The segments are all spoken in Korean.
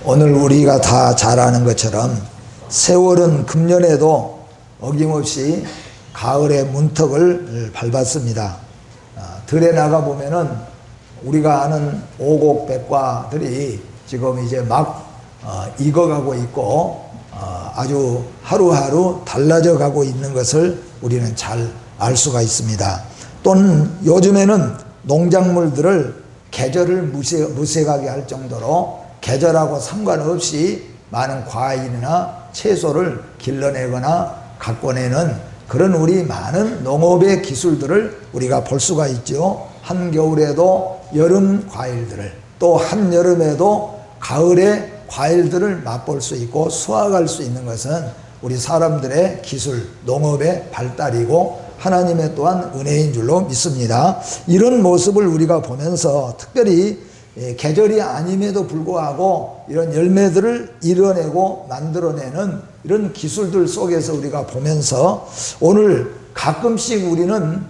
오늘 우리가 다 잘 아는 것처럼 세월은 금년에도 어김없이 가을의 문턱을 밟았습니다. 들에 나가 보면은 우리가 아는 오곡백과들이 지금 이제 막 익어가고 있고 아주 하루하루 달라져 가고 있는 것을 우리는 잘 알 수가 있습니다. 또는 요즘에는 농작물들을 계절을 무색하게 할 정도로 계절하고 상관없이 많은 과일이나 채소를 길러내거나 갖고 내는 그런 우리 많은 농업의 기술들을 우리가 볼 수가 있죠. 한겨울에도 여름 과일들을, 또 한여름에도 가을의 과일들을 맛볼 수 있고 수확할 수 있는 것은 우리 사람들의 기술, 농업의 발달이고 하나님의 또한 은혜인 줄로 믿습니다. 이런 모습을 우리가 보면서 특별히 계절이 아님에도 불구하고 이런 열매들을 이뤄내고 만들어내는 이런 기술들 속에서 우리가 보면서 오늘 가끔씩 우리는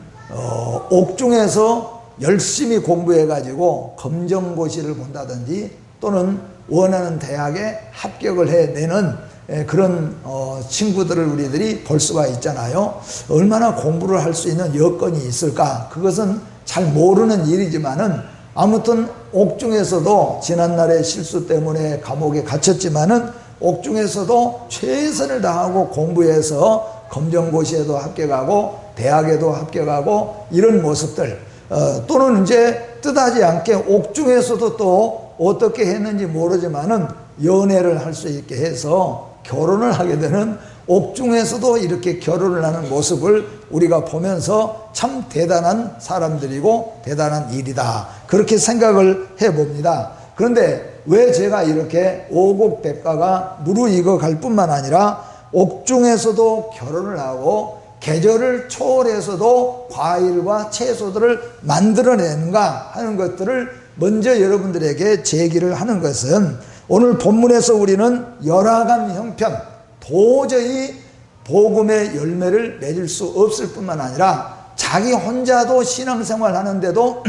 옥중에서 열심히 공부해 가지고 검정고시를 본다든지 또는 원하는 대학에 합격을 해내는 그런 친구들을 우리들이 볼 수가 있잖아요. 얼마나 공부를 할 수 있는 여건이 있을까? 그것은 잘 모르는 일이지만은 아무튼 옥중에서도 지난날의 실수 때문에 감옥에 갇혔지만은 옥중에서도 최선을 다하고 공부해서 검정고시에도 합격하고 대학에도 합격하고 이런 모습들, 또는 이제 뜻하지 않게 옥중에서도 또 어떻게 했는지 모르지만은 연애를 할 수 있게 해서 결혼을 하게 되는, 옥중에서도 이렇게 결혼을 하는 모습을 우리가 보면서 참 대단한 사람들이고 대단한 일이다, 그렇게 생각을 해봅니다. 그런데 왜 제가 이렇게 오곡백과가 무르익어 갈 뿐만 아니라 옥중에서도 결혼을 하고 계절을 초월해서도 과일과 채소들을 만들어내는가 하는 것들을 먼저 여러분들에게 제기를 하는 것은, 오늘 본문에서 우리는 열화감 형편, 도저히 복음의 열매를 맺을 수 없을 뿐만 아니라 자기 혼자도 신앙생활 하는데도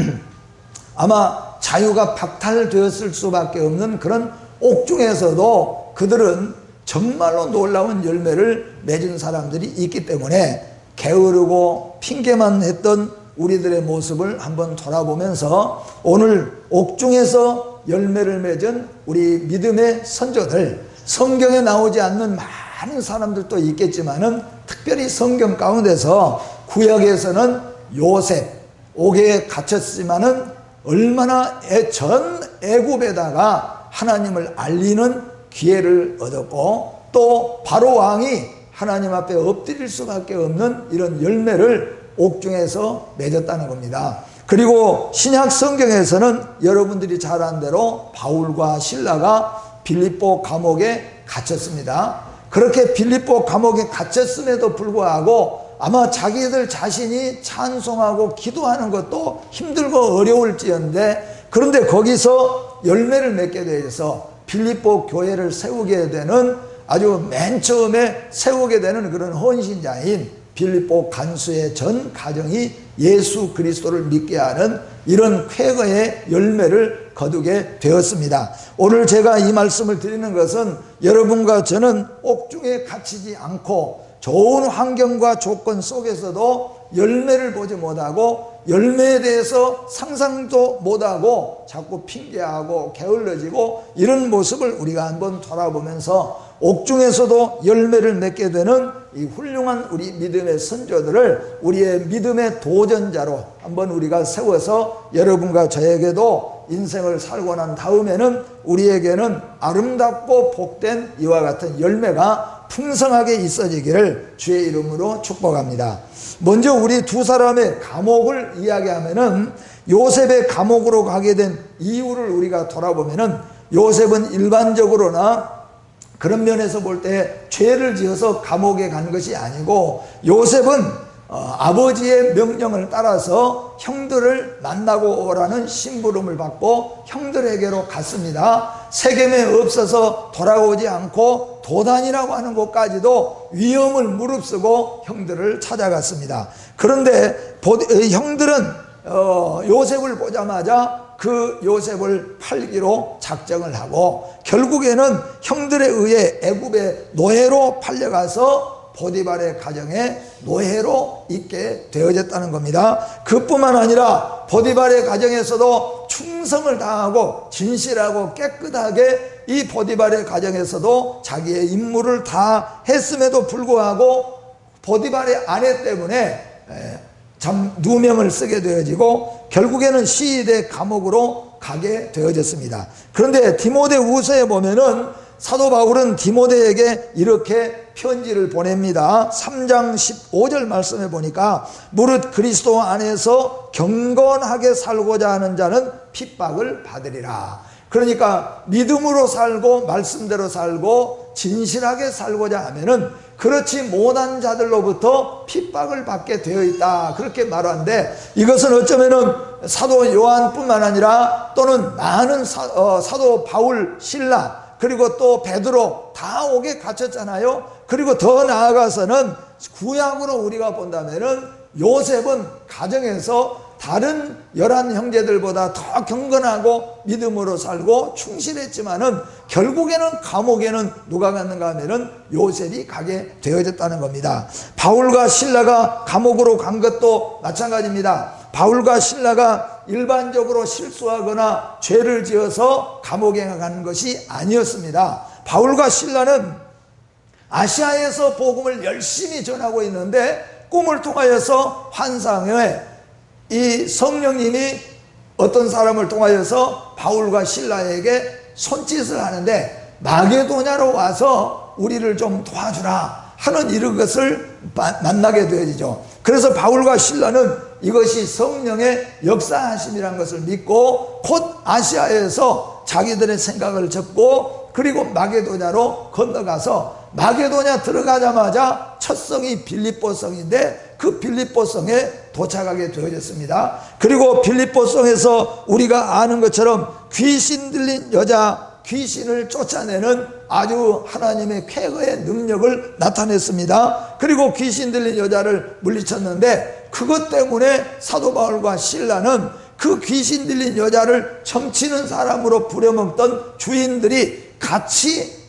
아마 자유가 박탈되었을 수밖에 없는 그런 옥중에서도 그들은 정말로 놀라운 열매를 맺은 사람들이 있기 때문에 게으르고 핑계만 했던 우리들의 모습을 한번 돌아보면서 오늘 옥중에서 열매를 맺은 우리 믿음의 선조들, 성경에 나오지 않는 많은 사람들도 있겠지만은 특별히 성경 가운데서 구약에서는 요셉, 옥에 갇혔지만은 얼마나 전 애굽에다가 하나님을 알리는 기회를 얻었고, 또 바로 왕이 하나님 앞에 엎드릴 수밖에 없는 이런 열매를 옥중에서 맺었다는 겁니다. 그리고 신약 성경에서는 여러분들이 잘 아는 대로 바울과 실라가 빌립보 감옥에 gat혔습니다. 그렇게 빌립보 감옥에 갇혔음에도 불구하고 아마 자기들 자신이 찬송하고 기도하는 것도 힘들고 어려울지언데, 그런데 거기서 열매를 맺게 되어서 빌립보 교회를 세우게 되는, 아주 맨 처음에 세우게 되는 그런 헌신자인 빌립보 간수의 전 가정이 예수 그리스도를 믿게 하는 이런 쾌거의 열매를 거두게 되었습니다. 오늘 제가 이 말씀을 드리는 것은 여러분과 저는 옥중에 갇히지 않고 좋은 환경과 조건 속에서도 열매를 보지 못하고 열매에 대해서 상상도 못하고 자꾸 핑계하고 게을러지고 이런 모습을 우리가 한번 돌아보면서 옥중에서도 열매를 맺게 되는 이 훌륭한 우리 믿음의 선조들을 우리의 믿음의 도전자로 한번 우리가 세워서 여러분과 저에게도 인생을 살고 난 다음에는 우리에게는 아름답고 복된 이와 같은 열매가 풍성하게 있어지기를 주의 이름으로 축복합니다. 먼저 우리 두 사람의 감옥을 이야기하면은 요셉의 감옥으로 가게 된 이유를 우리가 돌아보면은, 요셉은 일반적으로나 그런 면에서 볼 때 죄를 지어서 감옥에 간 것이 아니고, 요셉은 아버지의 명령을 따라서 형들을 만나고 오라는 심부름을 받고 형들에게로 갔습니다. 세겜에 없어서 돌아오지 않고 도단이라고 하는 곳까지도 위험을 무릅쓰고 형들을 찾아갔습니다. 그런데 형들은 요셉을 보자마자 그 요셉을 팔기로 작정을 하고 결국에는 형들에 의해 애굽의 노예로 팔려가서 보디발의 가정에 노예로 있게 되어졌다는 겁니다. 그뿐만 아니라 보디발의 가정에서도 충성을 다하고 진실하고 깨끗하게 이 보디발의 가정에서도 자기의 임무를 다 했음에도 불구하고 보디발의 아내 때문에 참 누명을 쓰게 되어지고 결국에는 시위대 감옥으로 가게 되어졌습니다. 그런데 디모데후서에 보면은 사도 바울은 디모데에게 이렇게 편지를 보냅니다. 3장 15절 말씀에 보니까 무릇 그리스도 안에서 경건하게 살고자 하는 자는 핍박을 받으리라. 그러니까 믿음으로 살고 말씀대로 살고 진실하게 살고자 하면은 그렇지 못한 자들로부터 핍박을 받게 되어 있다, 그렇게 말하는데, 이것은 어쩌면은 사도 요한뿐만 아니라 또는 많은 사도 바울, 신라, 그리고 또 베드로 다 옥에 갇혔잖아요. 그리고 더 나아가서는 구약으로 우리가 본다면은 요셉은 가정에서 다른 11 형제들보다 더 경건하고 믿음으로 살고 충실했지만은 결국에는 감옥에는 누가 갔는가 하면은 요셉이 가게 되어졌다는 겁니다. 바울과 신라가 감옥으로 간 것도 마찬가지입니다. 바울과 신라가 일반적으로 실수하거나 죄를 지어서 감옥에 간 것이 아니었습니다. 바울과 신라는 아시아에서 복음을 열심히 전하고 있는데 꿈을 통하여서 환상에 이 성령님이 어떤 사람을 통하여서 바울과 신라에게 손짓을 하는데 마게도냐로 와서 우리를 좀 도와주라 하는 이런 것을 만나게 되어지죠. 그래서 바울과 신라는 이것이 성령의 역사하심이라는 것을 믿고 곧 아시아에서 자기들의 생각을 접고 그리고 마게도냐로 건너가서 마게도냐 들어가자마자 첫 성이 빌립보성인데 그 빌립보성에 도착하게 되어졌습니다. 그리고 빌립보성에서 우리가 아는 것처럼 귀신 들린 여자, 귀신을 쫓아내는 아주 하나님의 쾌거의 능력을 나타냈습니다. 그리고 귀신 들린 여자를 물리쳤는데 그것 때문에 사도 바울과 신라는 그 귀신 들린 여자를 점치는 사람으로 부려먹던 주인들이 같이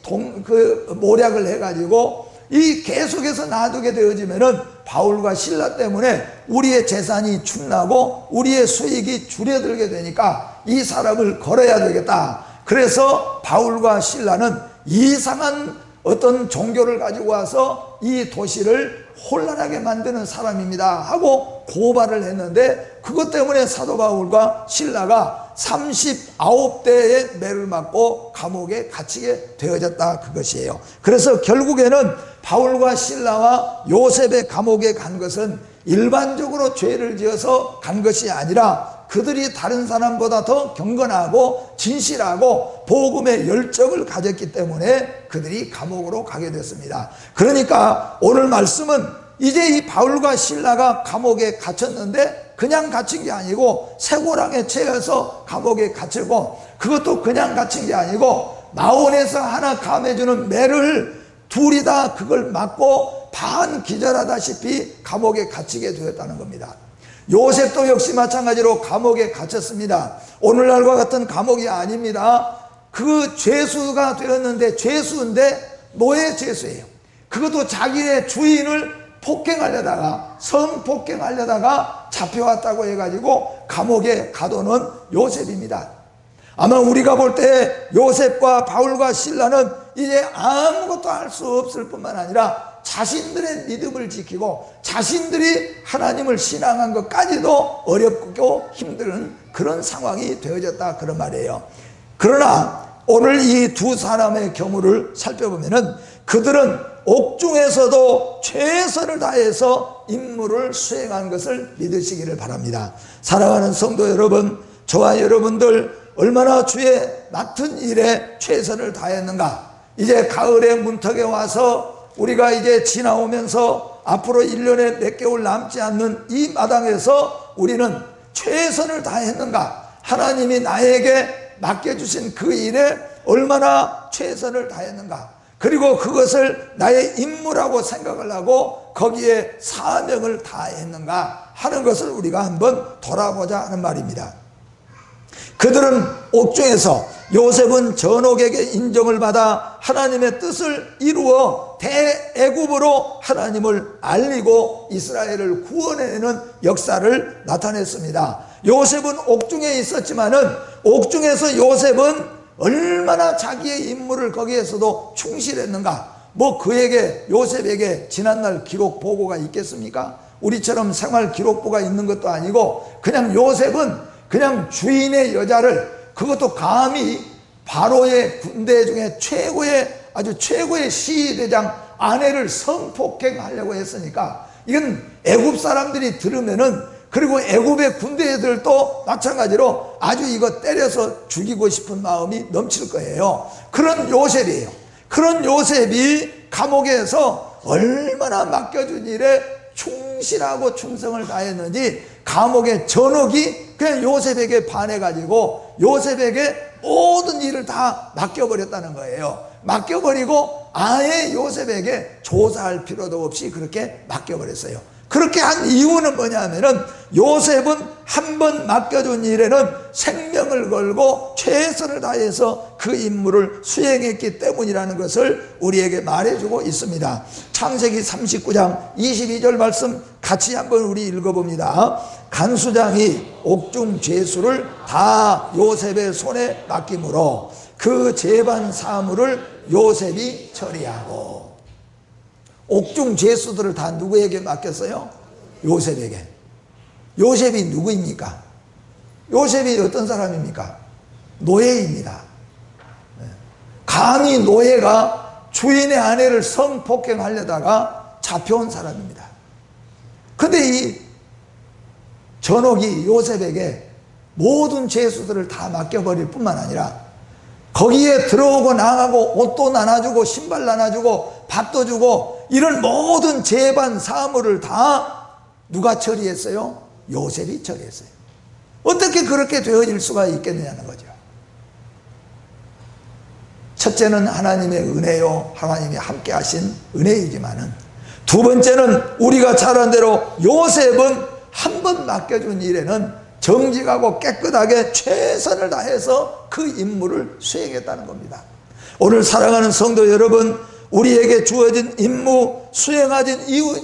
모략을 해가지고 이 계속해서 놔두게 되어지면은 바울과 신라 때문에 우리의 재산이 축나고 우리의 수익이 줄어들게 되니까 이 사람을 걸어야 되겠다. 그래서 바울과 신라는 이상한 어떤 종교를 가지고 와서 이 도시를 혼란하게 만드는 사람입니다 하고 고발을 했는데 그것 때문에 사도 바울과 신라가 39대의 매를 맞고 감옥에 갇히게 되어졌다, 그것이에요. 그래서 결국에는 바울과 신라와 요셉의 감옥에 간 것은 일반적으로 죄를 지어서 간 것이 아니라 그들이 다른 사람보다 더 경건하고 진실하고 복음의 열정을 가졌기 때문에 그들이 감옥으로 가게 됐습니다. 그러니까 오늘 말씀은 이제 이 바울과 신라가 감옥에 갇혔는데 그냥 갇힌 게 아니고 쇠고랑에 채여서 감옥에 갇히고 그것도 그냥 갇힌 게 아니고 마온에서 하나 감해주는 매를 둘이 다 그걸 맞고 반기절하다시피 감옥에 갇히게 되었다는 겁니다. 요셉도 역시 마찬가지로 감옥에 갇혔습니다. 오늘날과 같은 감옥이 아닙니다. 그 죄수가 되었는데 죄수인데 노예 죄수예요. 그것도 자기의 주인을 폭행하려다가 성폭행하려다가 잡혀왔다고 해가지고 감옥에 가둬놓은 요셉입니다. 아마 우리가 볼 때 요셉과 바울과 신라는 이제 아무것도 할 수 없을 뿐만 아니라 자신들의 믿음을 지키고 자신들이 하나님을 신앙한 것까지도 어렵고 힘든 그런 상황이 되어졌다, 그런 말이에요. 그러나 오늘 이 두 사람의 경우를 살펴보면은 그들은 옥중에서도 최선을 다해서 임무를 수행한 것을 믿으시기를 바랍니다. 사랑하는 성도 여러분, 저와 여러분들 얼마나 주의 맡은 일에 최선을 다했는가. 이제 가을의 문턱에 와서 우리가 이제 지나오면서 앞으로 1년에 몇 개월 남지 않는 이 마당에서 우리는 최선을 다했는가. 하나님이 나에게 맡겨주신 그 일에 얼마나 최선을 다했는가. 그리고 그것을 나의 임무라고 생각을 하고 거기에 사명을 다했는가 하는 것을 우리가 한번 돌아보자 하는 말입니다. 그들은 옥중에서 요셉은 전옥에게 인정을 받아 하나님의 뜻을 이루어 대애굽으로 하나님을 알리고 이스라엘을 구원해내는 역사를 나타냈습니다. 요셉은 옥중에 있었지만은 옥중에서 요셉은 얼마나 자기의 임무를 거기에서도 충실했는가. 뭐 그에게 요셉에게 지난날 기록 보고가 있겠습니까? 우리처럼 생활 기록부가 있는 것도 아니고 그냥 요셉은 그냥 주인의 여자를, 그것도 감히 바로의 군대 중에 아주 최고의 시위대장 아내를 성폭행하려고 했으니까 이건 애굽 사람들이 들으면은, 그리고 애굽의 군대들도 마찬가지로 아주 이거 때려서 죽이고 싶은 마음이 넘칠 거예요. 그런 요셉이에요. 그런 요셉이 감옥에서 얼마나 맡겨준 일에 충실하고 충성을 다했는지 감옥의 전옥이 그냥 요셉에게 반해가지고 요셉에게 모든 일을 다 맡겨버렸다는 거예요. 맡겨버리고 아예 요셉에게 조사할 필요도 없이 그렇게 맡겨버렸어요. 그렇게 한 이유는 뭐냐면은 요셉은 한 번 맡겨준 일에는 생명을 걸고 최선을 다해서 그 임무를 수행했기 때문이라는 것을 우리에게 말해주고 있습니다. 창세기 39장 22절 말씀 같이 한번 우리 읽어봅니다. 간수장이 옥중 죄수를 다 요셉의 손에 맡김으로 그 재반 사물을 요셉이 처리하고. 옥중 죄수들을 다 누구에게 맡겼어요? 요셉에게. 요셉이 누구입니까? 요셉이 어떤 사람입니까? 노예입니다. 감히 노예가 주인의 아내를 성폭행하려다가 잡혀온 사람입니다. 근데 이 전옥이 요셉에게 모든 죄수들을 다 맡겨버릴 뿐만 아니라 거기에 들어오고 나가고 옷도 나눠주고 신발 나눠주고 밥도 주고 이런 모든 재반 사물을 다 누가 처리했어요? 요셉이 처리했어요. 어떻게 그렇게 되어질 수가 있겠느냐는 거죠. 첫째는 하나님의 은혜요, 하나님이 함께 하신 은혜이지만은 두 번째는 우리가 잘 아는 대로 요셉은 한 번 맡겨준 일에는 정직하고 깨끗하게 최선을 다해서 그 임무를 수행했다는 겁니다. 오늘 사랑하는 성도 여러분, 우리에게 주어진 임무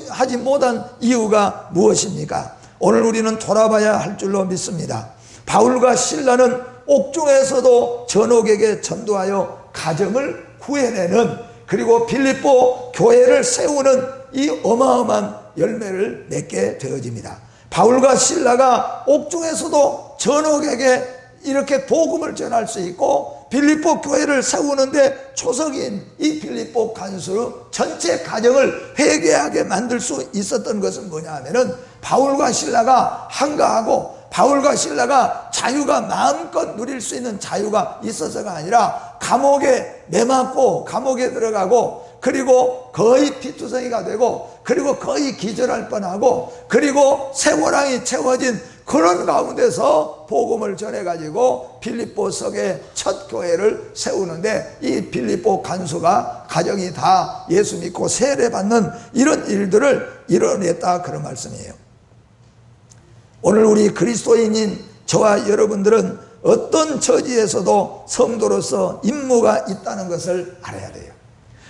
하지 못한 이유가 무엇입니까? 오늘 우리는 돌아봐야 할 줄로 믿습니다. 바울과 실라는 옥중에서도 전옥에게 전도하여 가정을 구해내는, 그리고 빌립보 교회를 세우는 이 어마어마한 열매를 맺게 되어집니다. 바울과 실라가 옥중에서도 전옥에게 이렇게 복음을 전할 수 있고 빌립보 교회를 세우는데 초석인 이 빌립보 간수 전체 가정을 회개하게 만들 수 있었던 것은 뭐냐 하면은 바울과 실라가 한가하고 바울과 실라가 자유가 마음껏 누릴 수 있는 자유가 있어서가 아니라 감옥에 매맞고 감옥에 들어가고 그리고 거의 피투성이가 되고 그리고 거의 기절할 뻔하고 그리고 쇠고랑이 채워진 그런 가운데서 복음을 전해가지고 빌립보 성의 첫 교회를 세우는데 이 빌립보 간수가 가정이 다 예수 믿고 세례받는 이런 일들을 이뤄냈다, 그런 말씀이에요. 오늘 우리 그리스도인인 저와 여러분들은 어떤 처지에서도 성도로서 임무가 있다는 것을 알아야 돼요.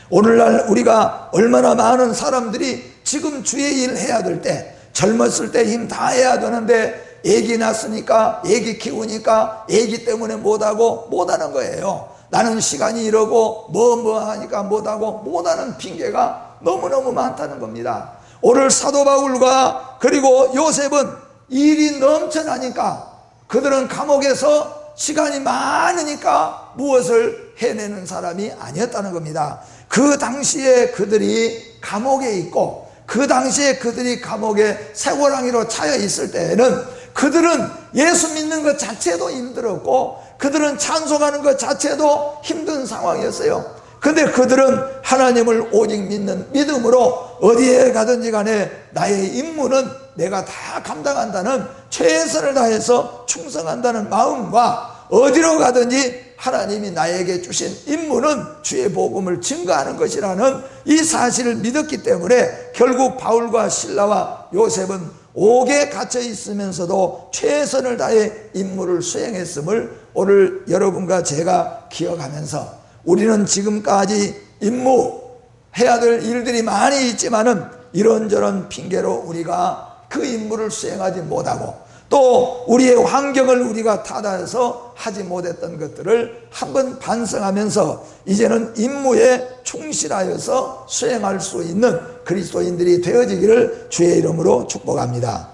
오늘날 우리가 얼마나 많은 사람들이 지금 주의 일 해야 될 때, 젊었을 때 힘 다 해야 되는데 애기 낳았으니까, 애기 키우니까 애기 때문에 못하는 거예요. 나는 시간이 이러고 뭐 하니까 못하는 핑계가 너무너무 많다는 겁니다. 오늘 사도 바울과 그리고 요셉은 일이 넘쳐나니까, 그들은 감옥에서 시간이 많으니까 무엇을 해내는 사람이 아니었다는 겁니다. 그 당시에 그들이 감옥에 있고 그 당시에 그들이 감옥에 쇠고랑이로 차여 있을 때에는 그들은 예수 믿는 것 자체도 힘들었고 그들은 찬송하는 것 자체도 힘든 상황이었어요. 근데 그들은 하나님을 오직 믿는 믿음으로 어디에 가든지 간에 나의 임무는 내가 다 감당한다는, 최선을 다해서 충성한다는 마음과 어디로 가든지 하나님이 나에게 주신 임무는 주의 복음을 증거하는 것이라는 이 사실을 믿었기 때문에 결국 바울과 실라와 요셉은 옥에 갇혀 있으면서도 최선을 다해 임무를 수행했음을 오늘 여러분과 제가 기억하면서, 우리는 지금까지 임무해야 될 일들이 많이 있지만은 이런저런 핑계로 우리가 그 임무를 수행하지 못하고, 또 우리의 환경을 우리가 탓해서 하지 못했던 것들을 한번 반성하면서 이제는 임무에 충실하여서 수행할 수 있는 그리스도인들이 되어지기를 주의 이름으로 축복합니다.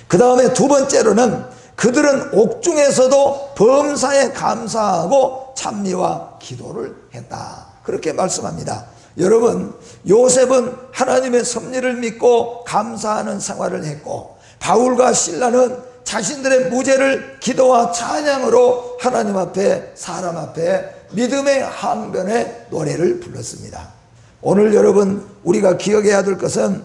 그 다음에 두 번째로는 그들은 옥중에서도 범사에 감사하고 찬미와 기도를 했다, 그렇게 말씀합니다. 여러분, 요셉은 하나님의 섭리를 믿고 감사하는 생활을 했고, 바울과 실라는 자신들의 무죄를 기도와 찬양으로 하나님 앞에, 사람 앞에 믿음의 항변의 노래를 불렀습니다. 오늘 여러분, 우리가 기억해야 될 것은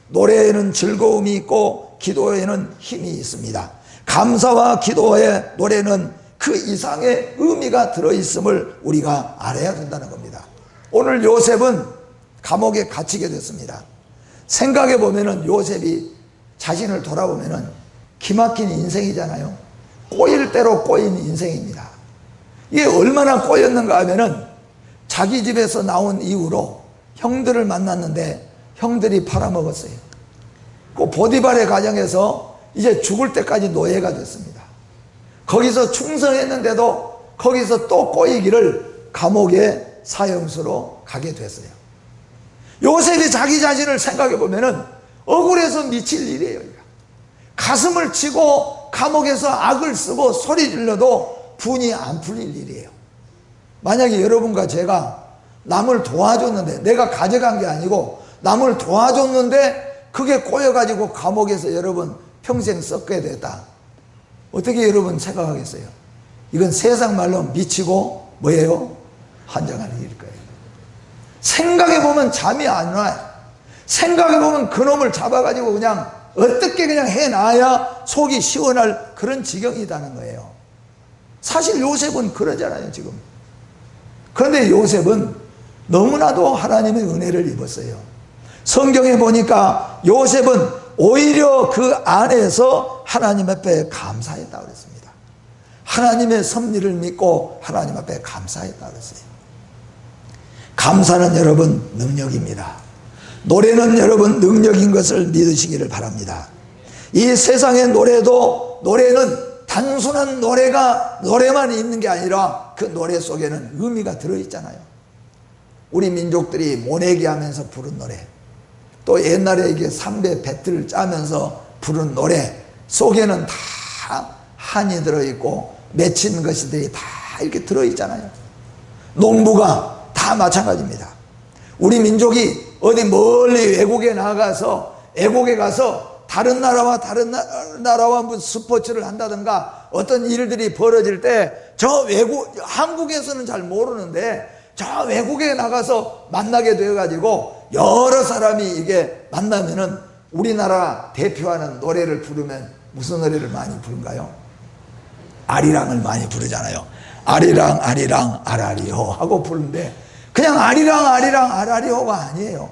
노래에는 즐거움이 있고 기도에는 힘이 있습니다. 감사와 기도의 노래는 그 이상의 의미가 들어있음을 우리가 알아야 된다는 겁니다. 오늘 요셉은 감옥에 갇히게 됐습니다. 생각해 보면은 요셉이 자신을 돌아보면은 기막힌 인생이잖아요. 꼬일 대로 꼬인 인생입니다. 이게 얼마나 꼬였는가 하면은 자기 집에서 나온 이후로 형들을 만났는데 형들이 팔아먹었어요. 그 보디발의 가정에서 이제 죽을 때까지 노예가 됐습니다. 거기서 충성했는데도 거기서 또 꼬이기를 감옥의 사형수로 가게 됐어요. 요셉이 자기 자신을 생각해 보면은 억울해서 미칠 일이에요. 가슴을 치고 감옥에서 악을 쓰고 소리 질러도 분이 안 풀릴 일이에요. 만약에 여러분과 제가 남을 도와줬는데, 내가 가져간 게 아니고 남을 도와줬는데 그게 꼬여가지고 감옥에서 여러분 평생 썩게 됐다, 어떻게 여러분 생각하겠어요? 이건 세상 말로 미치고 뭐예요? 환장하는 일일 거예요. 생각해보면 잠이 안 와요. 생각해보면 그놈을 잡아가지고 그냥 어떻게 그냥 해놔야 속이 시원할 그런 지경이라는 거예요. 사실 요셉은 그러잖아요, 지금. 그런데 요셉은 너무나도 하나님의 은혜를 입었어요. 성경에 보니까 요셉은 오히려 그 안에서 하나님 앞에 감사했다고 그랬습니다. 하나님의 섭리를 믿고 하나님 앞에 감사했다고 그랬어요. 감사는 여러분 능력입니다. 노래는 여러분 능력인 것을 믿으시기를 바랍니다. 이 세상의 노래는 단순한 노래만 있는 게 아니라 그 노래 속에는 의미가 들어있잖아요. 우리 민족들이 모내기 하면서 부른 노래, 또 옛날에 이게 삼배 배틀을 짜면서 부른 노래 속에는 다 한이 들어있고 맺힌 것들이 다 이렇게 들어있잖아요. 농부가 다 마찬가지입니다. 우리 민족이 어디 멀리 외국에 나가서 애국에 가서 다른 나라와 무슨 스포츠를 한다든가 어떤 일들이 벌어질 때 한국에서는 잘 모르는데 저 외국에 나가서 만나게 되어가지고 여러 사람이 이게 만나면은 우리나라 대표하는 노래를 부르면 무슨 노래를 많이 부른가요? 아리랑을 많이 부르잖아요. 아리랑 아리랑 아라리호 하고 부르는데 그냥 아리랑 아리랑 아라리호가 아니에요.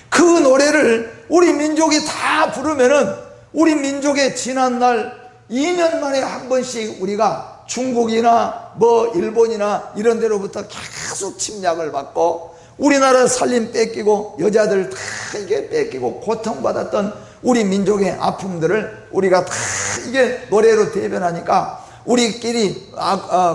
그 노래를 우리 민족이 다 부르면은 우리 민족의 지난날 2년 만에 한 번씩 우리가 중국이나 일본이나 이런 데로부터 계속 침략을 받고 우리나라 살림 뺏기고 여자들 다 이게 뺏기고 고통받았던 우리 민족의 아픔들을 우리가 다 이게 노래로 대변하니까 우리끼리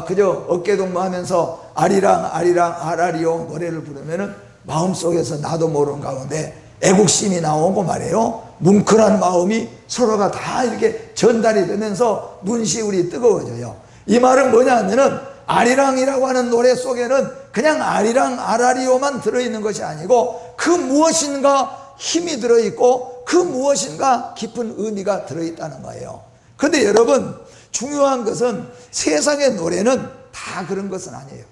그저 어깨동무하면서 아리랑 아리랑 아라리오 노래를 부르면은 마음속에서 나도 모르는 가운데 애국심이 나오고 말이에요. 뭉클한 마음이 서로가 다 이렇게 전달이 되면서 눈시울이 뜨거워져요. 이 말은 뭐냐 하면은 아리랑이라고 하는 노래 속에는 그냥 아리랑 아라리오만 들어있는 것이 아니고 그 무엇인가 힘이 들어있고 그 무엇인가 깊은 의미가 들어있다는 거예요. 그런데 여러분, 중요한 것은 세상의 노래는 다 그런 것은 아니에요.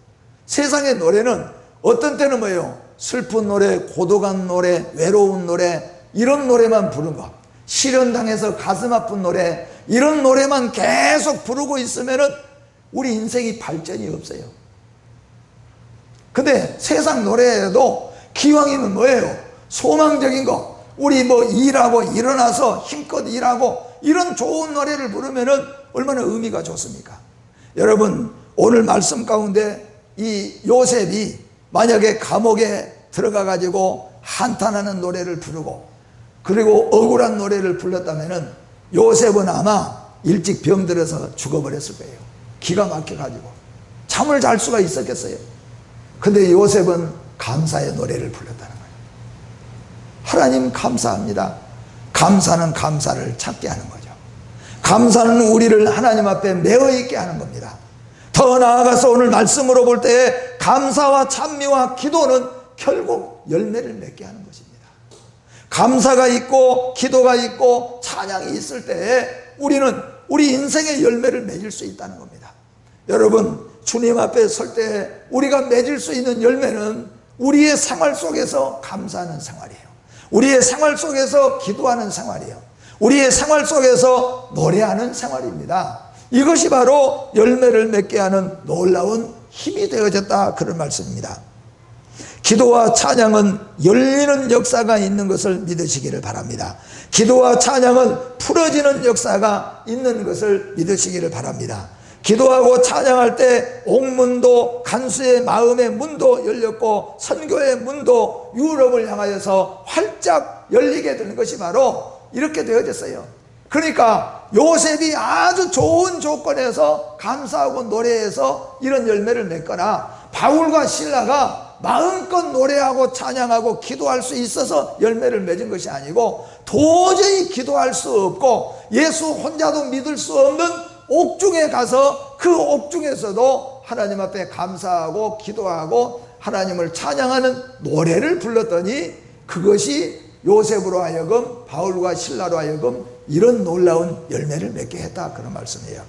세상의 노래는 어떤 때는 뭐예요? 슬픈 노래, 고독한 노래, 외로운 노래, 이런 노래만 부르는 거, 실현당해서 가슴 아픈 노래, 이런 노래만 계속 부르고 있으면은 우리 인생이 발전이 없어요. 근데 세상 노래에도 기왕이면 뭐예요? 소망적인 거, 우리 뭐 일하고 일어나서 힘껏 일하고 이런 좋은 노래를 부르면은 얼마나 의미가 좋습니까? 여러분, 오늘 말씀 가운데 이 요셉이 만약에 감옥에 들어가 가지고 한탄하는 노래를 부르고 그리고 억울한 노래를 불렀다면은 요셉은 아마 일찍 병들어서 죽어버렸을 거예요. 기가 막혀 가지고 잠을 잘 수가 있었겠어요? 근데 요셉은 감사의 노래를 불렀다는 거예요. 하나님 감사합니다. 감사는 감사를 찾게 하는 거죠. 감사는 우리를 하나님 앞에 매어 있게 하는 겁니다. 더 나아가서 오늘 말씀으로 볼 때에 감사와 찬미와 기도는 결국 열매를 맺게 하는 것입니다. 감사가 있고 기도가 있고 찬양이 있을 때에 우리는 우리 인생의 열매를 맺을 수 있다는 겁니다. 여러분, 주님 앞에 설 때 우리가 맺을 수 있는 열매는 우리의 생활 속에서 감사하는 생활이에요. 우리의 생활 속에서 기도하는 생활이에요. 우리의 생활 속에서 노래하는 생활입니다. 이것이 바로 열매를 맺게 하는 놀라운 힘이 되어졌다, 그런 말씀입니다. 기도와 찬양은 열리는 역사가 있는 것을 믿으시기를 바랍니다. 기도와 찬양은 풀어지는 역사가 있는 것을 믿으시기를 바랍니다. 기도하고 찬양할 때 옥문도, 간수의 마음의 문도 열렸고 선교의 문도 유럽을 향하여서 활짝 열리게 되는 것이 바로 이렇게 되어졌어요. 그러니까 요셉이 아주 좋은 조건에서 감사하고 노래해서 이런 열매를 맺거나 바울과 실라가 마음껏 노래하고 찬양하고 기도할 수 있어서 열매를 맺은 것이 아니고 도저히 기도할 수 없고 예수 혼자도 믿을 수 없는 옥중에 가서 그 옥중에서도 하나님 앞에 감사하고 기도하고 하나님을 찬양하는 노래를 불렀더니 그것이 요셉으로 하여금 바울과 실라로 하여금 이런 놀라운 열매를 맺게 했다, 그런 말씀이에요.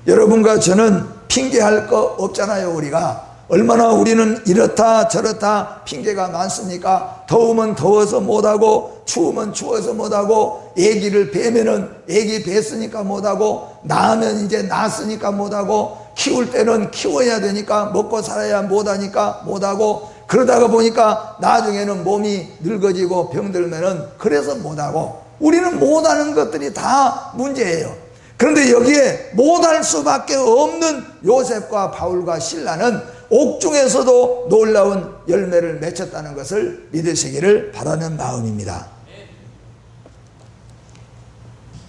여러분과 저는 핑계할 거 없잖아요. 우리가 얼마나 우리는 이렇다 저렇다 핑계가 많습니까? 더우면 더워서 못하고 추우면 추워서 못하고 애기를 베면은 애기 뱄으니까 못하고 낳으면 이제 낳았으니까 못하고 키울 때는 키워야 되니까 먹고 살아야 못하니까 못하고 그러다가 보니까 나중에는 몸이 늙어지고 병들면은 그래서 못하고 우리는 못하는 것들이 다 문제예요. 그런데 여기에 못할 수밖에 없는 요셉과 바울과 실라는 옥중에서도 놀라운 열매를 맺혔다는 것을 믿으시기를 바라는 마음입니다.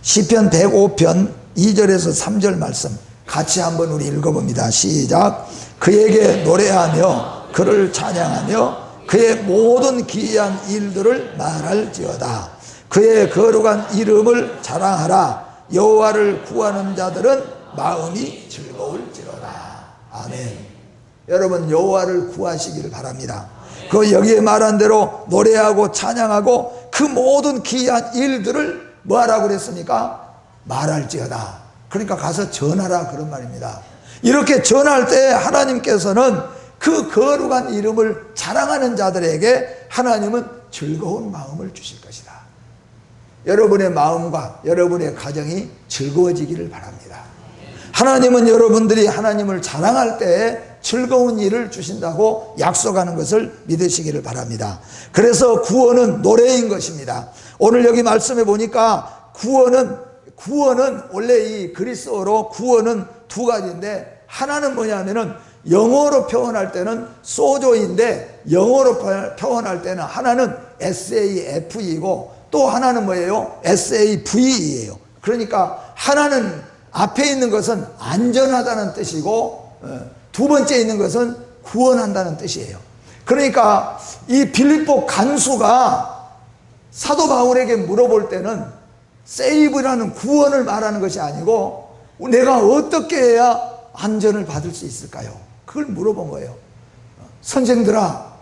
시편 105편 2절에서 3절 말씀 같이 한번 우리 읽어봅니다. 시작. 그에게 노래하며 그를 찬양하며 그의 모든 기이한 일들을 말할지어다. 그의 거룩한 이름을 자랑하라. 여호와를 구하는 자들은 마음이 즐거울지로다. 아멘. 여러분, 여호와를 구하시기를 바랍니다. 그 여기에 말한 대로 노래하고 찬양하고 그 모든 기이한 일들을 뭐하라고 그랬습니까? 말할지어다. 그러니까 가서 전하라, 그런 말입니다. 이렇게 전할 때 하나님께서는 그 거룩한 이름을 자랑하는 자들에게 하나님은 즐거운 마음을 주실 것이다. 여러분의 마음과 여러분의 가정이 즐거워지기를 바랍니다. 하나님은 여러분들이 하나님을 자랑할 때 즐거운 일을 주신다고 약속하는 것을 믿으시기를 바랍니다. 그래서 구원은 노래인 것입니다. 오늘 여기 말씀해 보니까 구원은 원래 이 그리스어로 구원은 두 가지인데 하나는 뭐냐면은 영어로 표현할 때는 소조인데 영어로 표현할 때는 하나는 SAF이고 또 하나는 뭐예요? SAV예요. 그러니까 하나는 앞에 있는 것은 안전하다는 뜻이고 두 번째 있는 것은 구원한다는 뜻이에요. 그러니까 이 빌립보 간수가 사도 바울에게 물어볼 때는 세이브라는 구원을 말하는 것이 아니고 내가 어떻게 해야 안전을 받을 수 있을까요? 그걸 물어본 거예요. 선생들아,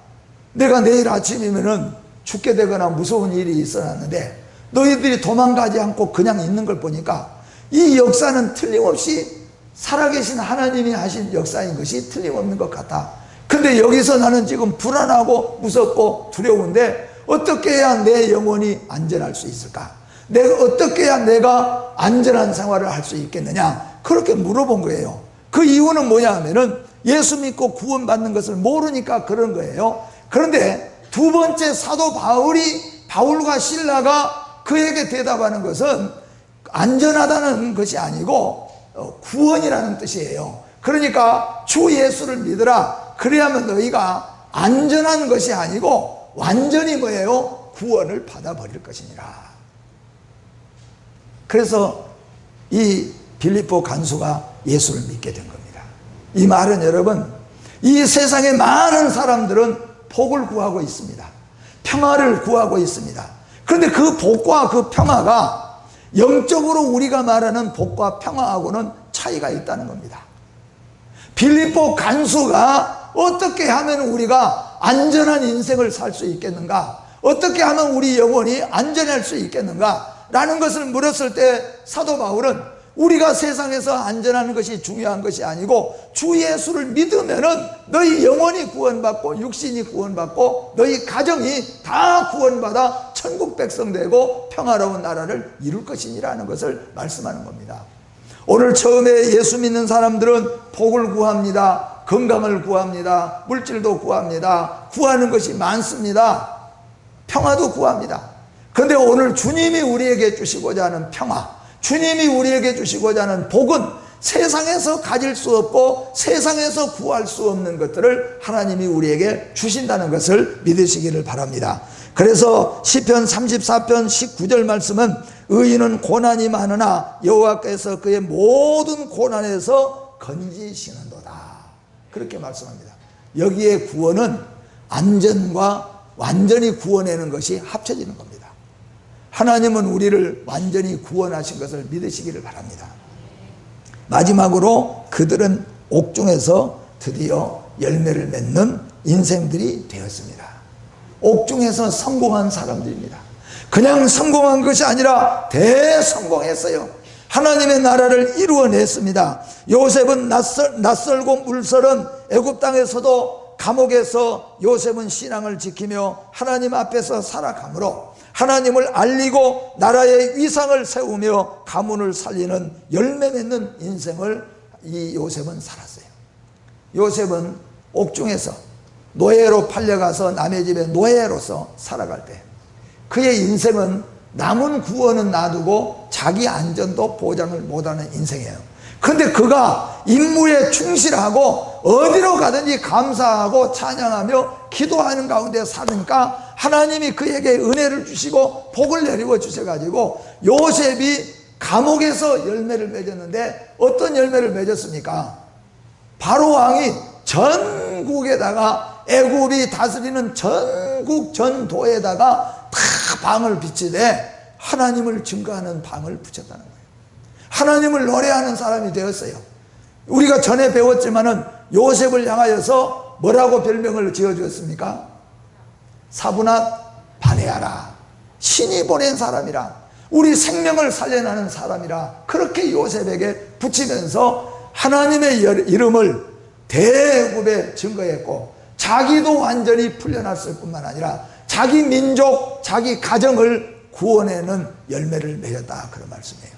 내가 내일 아침이면은 죽게 되거나 무서운 일이 있어놨는데 너희들이 도망가지 않고 그냥 있는 걸 보니까 이 역사는 틀림없이 살아계신 하나님이 하신 역사인 것이 틀림없는 것 같아. 근데 여기서 나는 지금 불안하고 무섭고 두려운데 어떻게 해야 내 영혼이 안전할 수 있을까? 내가 어떻게 해야 내가 안전한 생활을 할 수 있겠느냐? 그렇게 물어본 거예요. 그 이유는 뭐냐 하면은 예수 믿고 구원받는 것을 모르니까 그런 거예요. 그런데 두 번째 사도 바울과 실라가 그에게 대답하는 것은 안전하다는 것이 아니고 구원이라는 뜻이에요. 그러니까 주 예수를 믿으라. 그래야만 너희가 안전한 것이 아니고 완전히 뭐예요? 구원을 받아버릴 것이니라. 그래서 이 빌립보 간수가 예수를 믿게 된 겁니다. 이 말은 여러분, 이 세상의 많은 사람들은 복을 구하고 있습니다. 평화를 구하고 있습니다. 그런데 그 복과 그 평화가 영적으로 우리가 말하는 복과 평화하고는 차이가 있다는 겁니다. 빌립보 간수가 어떻게 하면 우리가 안전한 인생을 살 수 있겠는가? 어떻게 하면 우리 영혼이 안전할 수 있겠는가? 라는 것을 물었을 때 사도 바울은 우리가 세상에서 안전한 것이 중요한 것이 아니고 주 예수를 믿으면은 너희 영혼이 구원받고 육신이 구원받고 너희 가정이 다 구원받아 천국 백성 되고 평화로운 나라를 이룰 것이니라는 것을 말씀하는 겁니다. 오늘 처음에 예수 믿는 사람들은 복을 구합니다. 건강을 구합니다. 물질도 구합니다. 구하는 것이 많습니다. 평화도 구합니다. 그런데 오늘 주님이 우리에게 주시고자 하는 평화, 주님이 우리에게 주시고자 하는 복은 세상에서 가질 수 없고 세상에서 구할 수 없는 것들을 하나님이 우리에게 주신다는 것을 믿으시기를 바랍니다. 그래서 시편 34편 19절 말씀은 의인은 고난이 많으나 여호와께서 그의 모든 고난에서 건지시는도다. 그렇게 말씀합니다. 여기에 구원은 안전과 완전히 구원하는 것이 합쳐지는 겁니다. 하나님은 우리를 완전히 구원하신 것을 믿으시기를 바랍니다. 마지막으로 그들은 옥중에서 드디어 열매를 맺는 인생들이 되었습니다. 옥중에서 성공한 사람들입니다. 그냥 성공한 것이 아니라 대성공했어요. 하나님의 나라를 이루어냈습니다. 요셉은 낯설고 물설은 애굽 땅에서도 감옥에서 요셉은 신앙을 지키며 하나님 앞에서 살아가므로 하나님을 알리고 나라의 위상을 세우며 가문을 살리는 열매 맺는 인생을 이 요셉은 살았어요. 요셉은 옥중에서 노예로 팔려가서 남의 집에 노예로서 살아갈 때 그의 인생은 남은 구원은 놔두고 자기 안전도 보장을 못하는 인생이에요. 그런데 그가 임무에 충실하고 어디로 가든지 감사하고 찬양하며 기도하는 가운데 사니까 하나님이 그에게 은혜를 주시고 복을 내리고 주셔가지고 요셉이 감옥에서 열매를 맺었는데 어떤 열매를 맺었습니까? 바로 왕이 전국에다가 애굽이 다스리는 전국 전도에다가 다 방을 비치되 하나님을 증거하는 방을 붙였다는 거예요. 하나님을 노래하는 사람이 되었어요. 우리가 전에 배웠지만은 요셉을 향하여서 뭐라고 별명을 지어주었습니까? 사브낫 바네아라. 신이 보낸 사람이라. 우리 생명을 살려내는 사람이라. 그렇게 요셉에게 붙이면서 하나님의 이름을 대애굽에 증거했고 자기도 완전히 풀려났을 뿐만 아니라 자기 민족, 자기 가정을 구원해는 열매를 맺었다. 그런 말씀이에요.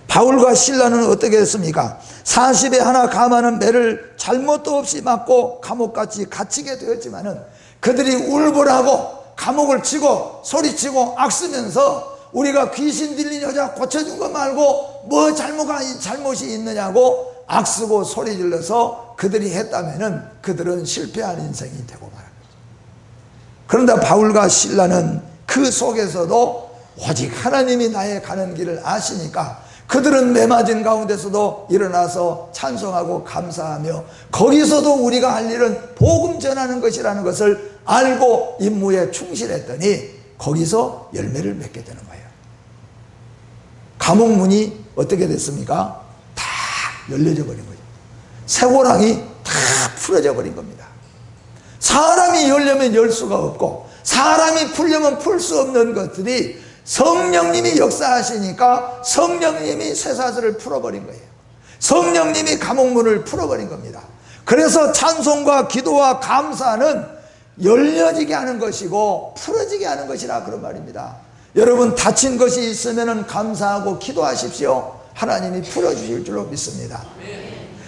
바울과 실라는 어떻게 했습니까? 40에 하나 감하는 매를 잘못도 없이 맞고 감옥같이 갇히게 되었지만은 그들이 울벌하고 감옥을 치고 소리치고 악쓰면서 우리가 귀신 들린 여자 고쳐준 거 말고 뭐 잘못이 있느냐고 악쓰고 소리 질러서 그들이 했다면은 그들은 실패한 인생이 되고 말합니다. 그런데 바울과 실라는 그 속에서도 오직 하나님이 나의 가는 길을 아시니까 그들은 매맞은 가운데서도 일어나서 찬송하고 감사하며 거기서도 우리가 할 일은 복음 전하는 것이라는 것을 알고 임무에 충실했더니 거기서 열매를 맺게 되는 거예요. 감옥 문이 어떻게 됐습니까? 다 열려져 버린 거죠. 쇠고랑이 다 풀어져 버린 겁니다. 사람이 열려면 열 수가 없고 사람이 풀려면 풀 수 없는 것들이 성령님이 역사하시니까 성령님이 쇠사슬을 풀어버린 거예요. 성령님이 감옥문을 풀어버린 겁니다. 그래서 찬송과 기도와 감사는 열려지게 하는 것이고 풀어지게 하는 것이라 그런 말입니다. 여러분 다친 것이 있으면 감사하고 기도하십시오. 하나님이 풀어주실 줄로 믿습니다.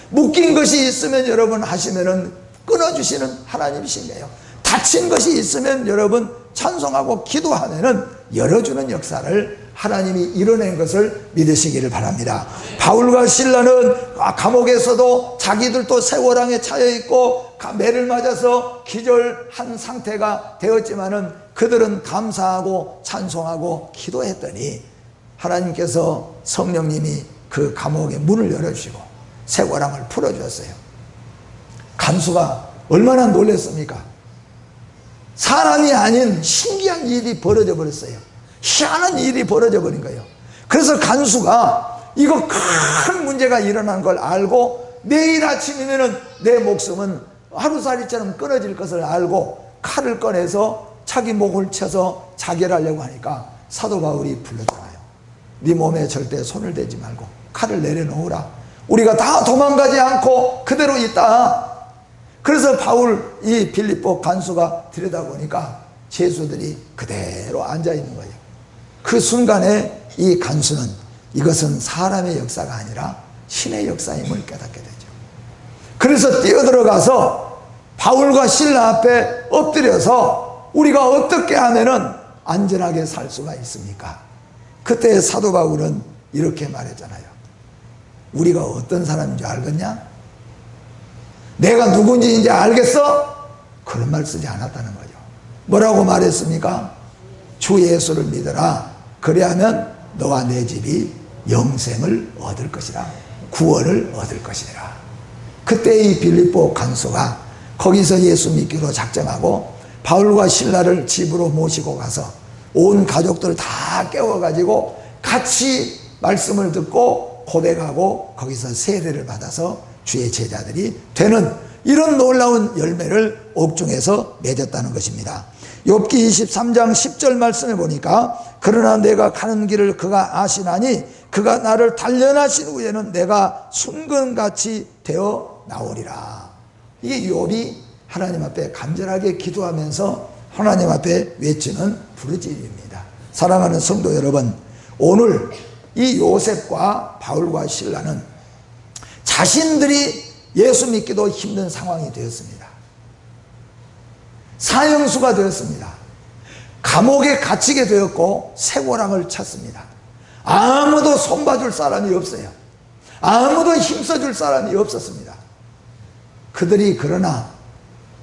묶인 것이 있으면 여러분 하시면은 끊어주시는 하나님이신 거예요. 닫힌 것이 있으면 여러분 찬송하고 기도하면은 열어주는 역사를 하나님이 이뤄낸 것을 믿으시기를 바랍니다. 바울과 실라는 감옥에서도 자기들도 세월항에 차여 있고 매를 맞아서 기절한 상태가 되었지만은 그들은 감사하고 찬송하고 기도했더니 하나님께서 성령님이 그 감옥의 문을 열어주시고 세월항을 풀어주었어요. 간수가 얼마나 놀랐습니까? 사람이 아닌 신기한 일이 벌어져 버렸어요. 희한한 일이 벌어져 버린 거예요. 그래서 간수가 이거 큰 문제가 일어난 걸 알고 내일 아침이면은 내 목숨은 하루살이처럼 끊어질 것을 알고 칼을 꺼내서 자기 목을 쳐서 자결하려고 하니까 사도 바울이 불러들어요. 네 몸에 절대 손을 대지 말고 칼을 내려놓으라. 우리가 다 도망가지 않고 그대로 있다. 그래서 바울 이 빌립보 간수가 들여다보니까 죄수들이 그대로 앉아있는 거예요. 그 순간에 이 간수는 이것은 사람의 역사가 아니라 신의 역사임을 깨닫게 되죠. 그래서 뛰어들어가서 바울과 실라 앞에 엎드려서 우리가 어떻게 하면은 안전하게 살 수가 있습니까? 그때 사도 바울은 이렇게 말했잖아요. 우리가 어떤 사람인 줄 알겠냐? 내가 누군지 이제 알겠어? 그런 말 쓰지 않았다는 거죠. 뭐라고 말했습니까? 주 예수를 믿어라. 그래야면 너와 내 집이 영생을 얻을 것이라. 구원을 얻을 것이라. 그때 이 빌립보 간수가 거기서 예수 믿기로 작정하고 바울과 실라를 집으로 모시고 가서 온 가족들 다 깨워가지고 같이 말씀을 듣고 고백하고 거기서 세례를 받아서 주의 제자들이 되는 이런 놀라운 열매를 옥중에서 맺었다는 것입니다. 욥기 23장 10절 말씀을 보니까 그러나 내가 가는 길을 그가 아시나니 그가 나를 단련하신 후에는 내가 순금같이 되어 나오리라. 이게 욥이 하나님 앞에 간절하게 기도하면서 하나님 앞에 외치는 부르짖음입니다. 사랑하는 성도 여러분, 오늘 이 요셉과 바울과 실라는 자신들이 예수 믿기도 힘든 상황이 되었습니다. 사형수가 되었습니다. 감옥에 갇히게 되었고 세고랑을 찼습니다. 아무도 손봐줄 사람이 없어요. 아무도 힘써줄 사람이 없었습니다. 그들이 그러나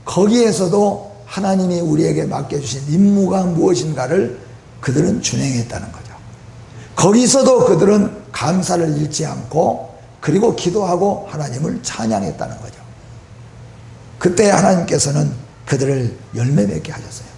거기에서도 하나님이 우리에게 맡겨주신 임무가 무엇인가를 그들은 준행했다는 거죠. 거기서도 그들은 감사를 잃지 않고 그리고 기도하고 하나님을 찬양했다는 거죠. 그때 하나님께서는 그들을 열매 맺게 하셨어요.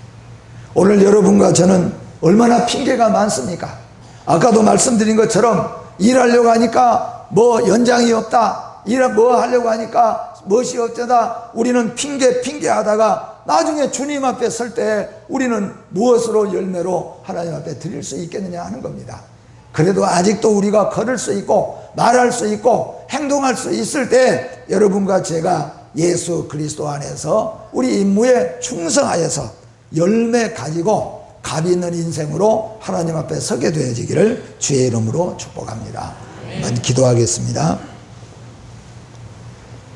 오늘 여러분과 저는 얼마나 핑계가 많습니까? 아까도 말씀드린 것처럼 일하려고 하니까 뭐 연장이 없다, 뭐 하려고 하니까 무엇이 어쩌다 우리는 핑계 하다가 나중에 주님 앞에 설 때 우리는 무엇으로 열매로 하나님 앞에 드릴 수 있겠느냐 하는 겁니다. 그래도 아직도 우리가 걸을 수 있고 말할 수 있고 행동할 수 있을 때 여러분과 제가 예수 그리스도 안에서 우리 임무에 충성하여서 열매 가지고 값 있는 인생으로 하나님 앞에 서게 되어지기를 주의 이름으로 축복합니다. 한번 기도하겠습니다.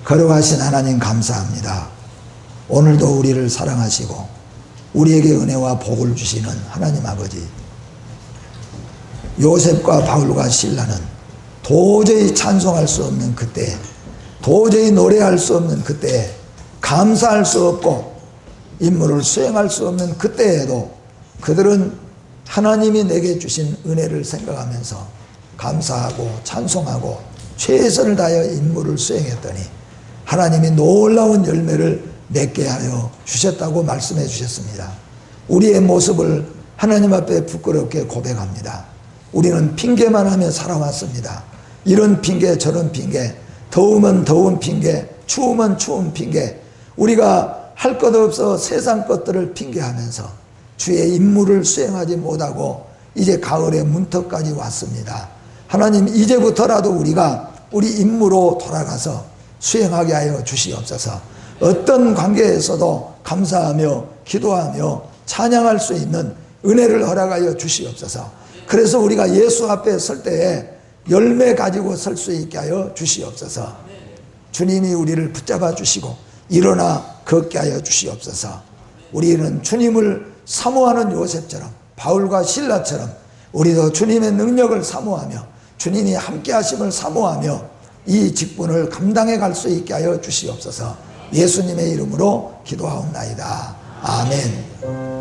거룩하신 하나님 감사합니다. 오늘도 우리를 사랑하시고 우리에게 은혜와 복을 주시는 하나님 아버지, 요셉과 바울과 실라는 도저히 찬송할 수 없는 그때, 도저히 노래할 수 없는 그때, 감사할 수 없고 임무를 수행할 수 없는 그때에도 그들은 하나님이 내게 주신 은혜를 생각하면서 감사하고 찬송하고 최선을 다하여 임무를 수행했더니 하나님이 놀라운 열매를 맺게 하여 주셨다고 말씀해 주셨습니다. 우리의 모습을 하나님 앞에 부끄럽게 고백합니다. 우리는 핑계만 하며 살아왔습니다. 이런 핑계 저런 핑계, 더우면 더운 핑계, 추우면 추운 핑계, 우리가 할 것 없어 세상 것들을 핑계하면서 주의 임무를 수행하지 못하고 이제 가을의 문턱까지 왔습니다. 하나님, 이제부터라도 우리가 우리 임무로 돌아가서 수행하게 하여 주시옵소서. 어떤 관계에서도 감사하며 기도하며 찬양할 수 있는 은혜를 허락하여 주시옵소서. 그래서 우리가 예수 앞에 설 때에 열매 가지고 설 수 있게 하여 주시옵소서. 주님이 우리를 붙잡아 주시고 일어나 걷게 하여 주시옵소서. 우리는 주님을 사모하는 요셉처럼, 바울과 실라처럼 우리도 주님의 능력을 사모하며 주님이 함께 하심을 사모하며 이 직분을 감당해 갈 수 있게 하여 주시옵소서. 예수님의 이름으로 기도하옵나이다. 아멘.